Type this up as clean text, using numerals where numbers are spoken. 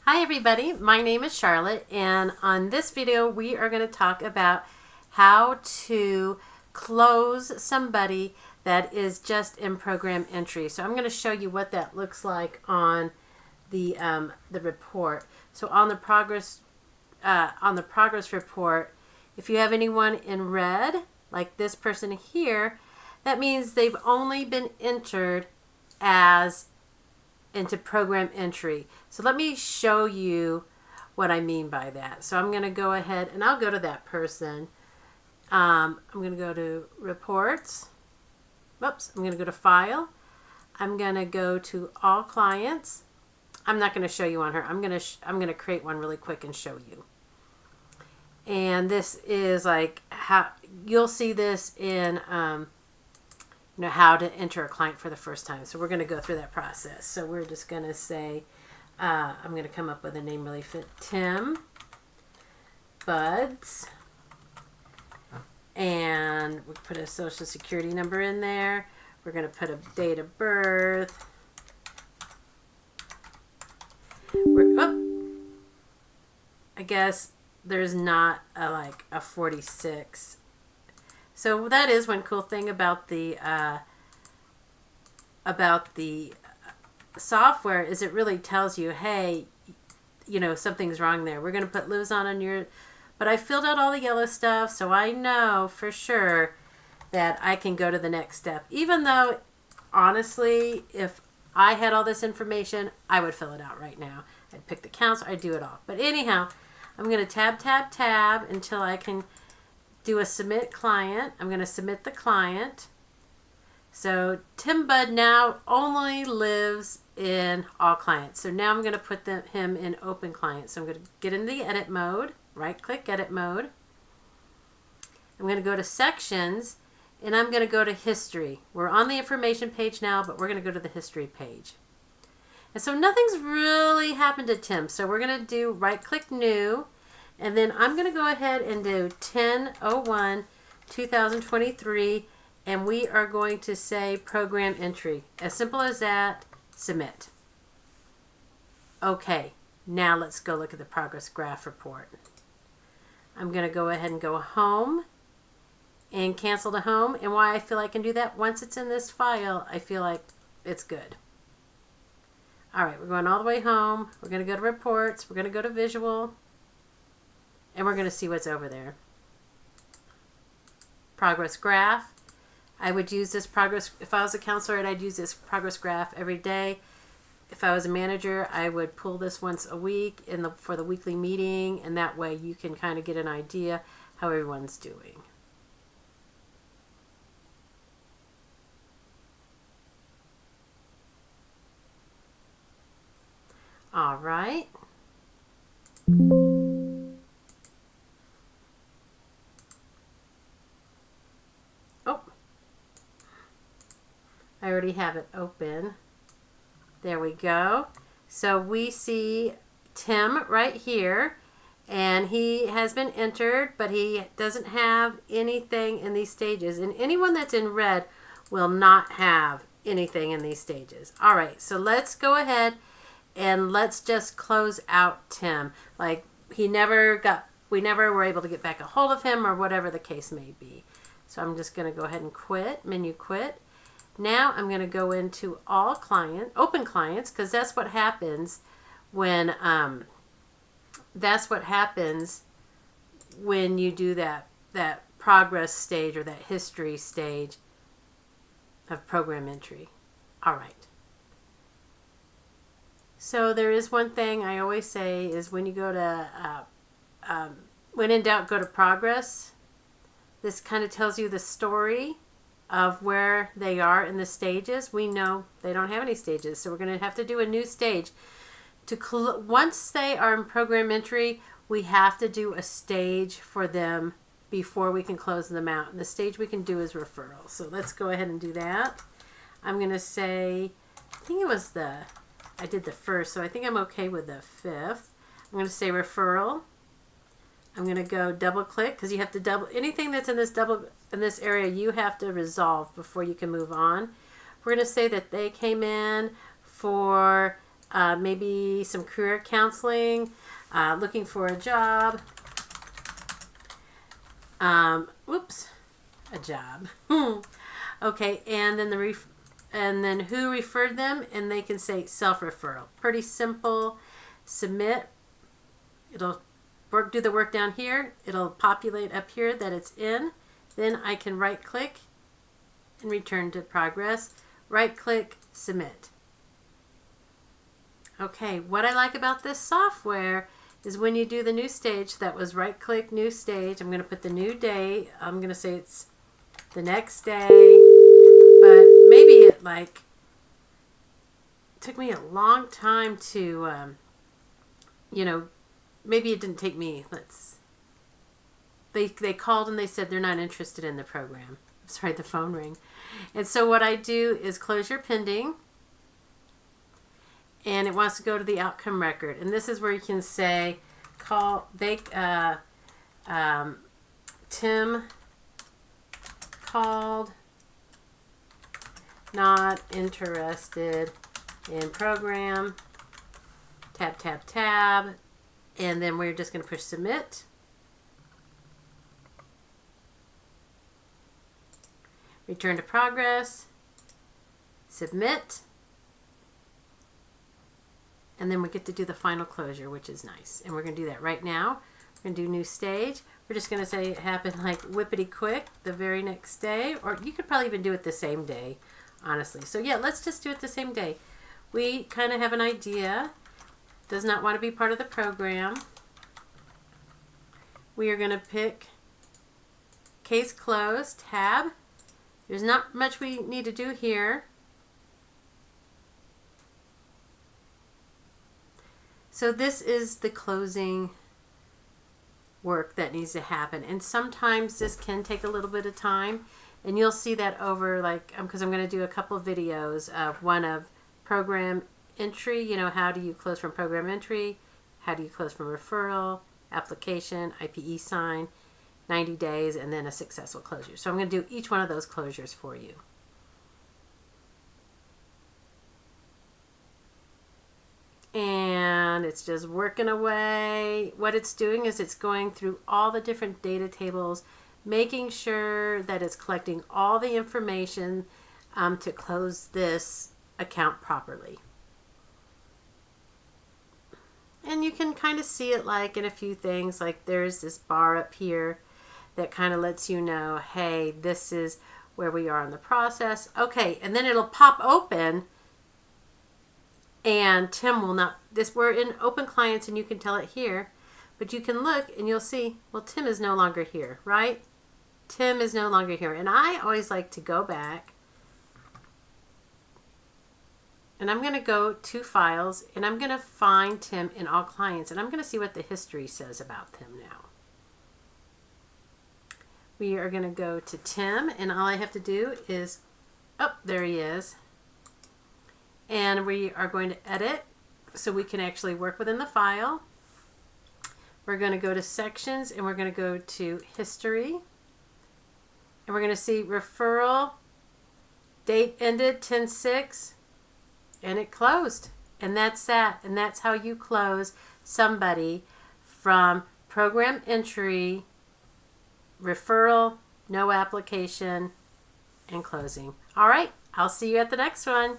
Hi everybody, my name is Charlotte, and on this video we are going to talk about how to close somebody that is just in program entry. So I'm going to show you what that looks like on the report. So on the progress report, if you have anyone in red, like this person here, that means they've only been entered as into program entry. So let me show you what I mean by that. So I'm going to go ahead and I'll go to that person. I'm going to go to reports. Oops, I'm going to go to file. I'm going to go to all clients. I'm not going to show you on her. I'm going to create one really quick and show you. And this is like how you'll see this in how to enter a client for the first time. So we're going to go through that process. So we're just going to say, I'm going to come up with a name really fit, Tim Buds, and we'll put a social security number in there. We're going to put a date of birth. I guess there's not a 46. So that is one cool thing about the software is it really tells you, hey, something's wrong there. We're going to put Luzon on your, but I filled out all the yellow stuff, so I know for sure that I can go to the next step. Even though, honestly, if I had all this information, I would fill it out right now. I'd pick the counts, I'd do it all. But anyhow, I'm going to tab until I can do a submit client. I'm going to submit the client. So Tim Bud now only lives in all clients. So now I'm going to put him in open client. So I'm going to get into the edit mode, right click edit mode. I'm going to go to sections and I'm going to go to history. We're on the information page now, but we're going to go to the history page. And so nothing's really happened to Tim. So we're going to do right click new. And then I'm going to go ahead and do 10/01/2023, and we are going to say program entry. As simple as that, submit. Okay, now let's go look at the progress graph report. I'm going to go ahead and go home and cancel to home. And why I feel I can do that, once it's in this file, I feel like it's good. All right, we're going all the way home. We're going to go to reports. We're going to go to visual. And we're going to see what's over there. Progress graph. I would use this progress, if I was a counselor, I'd use this progress graph every day. If I was a manager, I would pull this once a week for the weekly meeting, and that way you can kind of get an idea how everyone's doing. All right. I already have it open. There we go. So we see Tim right here, and he has been entered, but he doesn't have anything in these stages. And anyone that's in red will not have anything in these stages. All right, so let's go ahead and let's just close out Tim. Like we never were able to get back a hold of him or whatever the case may be. So I'm just going to go ahead and quit, menu quit. Now I'm going to go into all open clients, because that's what happens when you do that progress stage or that history stage of program entry. All right. So there is one thing I always say is when you go to when in doubt, go to progress. This kind of tells you the story of where they are in the stages. We know they don't have any stages, so we're going to have to do a new stage. Once they are in program entry, we have to do a stage for them before we can close them out. And the stage we can do is referral. So let's go ahead and do that. I'm going to say, I think it was I did the first, so I think I'm okay with the fifth. I'm going to say referral. I'm going to go double click, because you have to anything that's in this area you have to resolve before you can move on. We're going to say that they came in for maybe some career counseling, looking for a job. Whoops, a job. Okay, and then and then who referred them, and they can say self-referral. Pretty simple. Submit. It'll do the work down here. It'll populate up here that it's in. Then I can right click and return to progress. Right click, submit. Okay, what I like about this software is when you do the new stage, that was right click, new stage. I'm going to put the new day. I'm going to say it's the next day. But maybe it took me a long time to, maybe it didn't take me. They called and they said they're not interested in the program. Sorry, the phone rang. And so what I do is close your pending. And it wants to go to the outcome record. And this is where you can say, Tim called, not interested in program, tab, tab, tab. And then we're just going to push submit. Return to progress, submit. And then we get to do the final closure, which is nice. And we're going to do that right now. We're going to do new stage. We're just going to say it happened like whippity quick the very next day. Or you could probably even do it the same day, honestly. So yeah, let's just do it the same day. We kind of have an idea. Does not want to be part of the program. We are going to pick case closed, tab. There's not much we need to do here. So this is the closing work that needs to happen. And sometimes this can take a little bit of time. And you'll see that over because I'm going to do a couple of videos of one of program entry. How do you close from program entry? How do you close from referral, application, IPE sign, 90 days, and then a successful closure. So I'm going to do each one of those closures for you. And it's just working away. What it's doing is it's going through all the different data tables, making sure that it's collecting all the information to close this account properly. And you can kind of see it in a few things, like there's this bar up here that kind of lets you know, hey, this is where we are in the process. Okay, and then it'll pop open and Tim will not, we're in open clients and you can tell it here, but you can look and you'll see, well, Tim is no longer here, right? Tim is no longer here. And I always like to go back and I'm going to go to files and I'm going to find Tim in all clients and I'm going to see what the history says about Tim now. We are going to go to Tim and all I have to do is, there he is. And we are going to edit so we can actually work within the file. We're going to go to sections and we're going to go to history. And we're going to see referral, date ended 10/6, and it closed. And that's that. And that's how you close somebody from program entry, referral, no application, and closing. All right, I'll see you at the next one.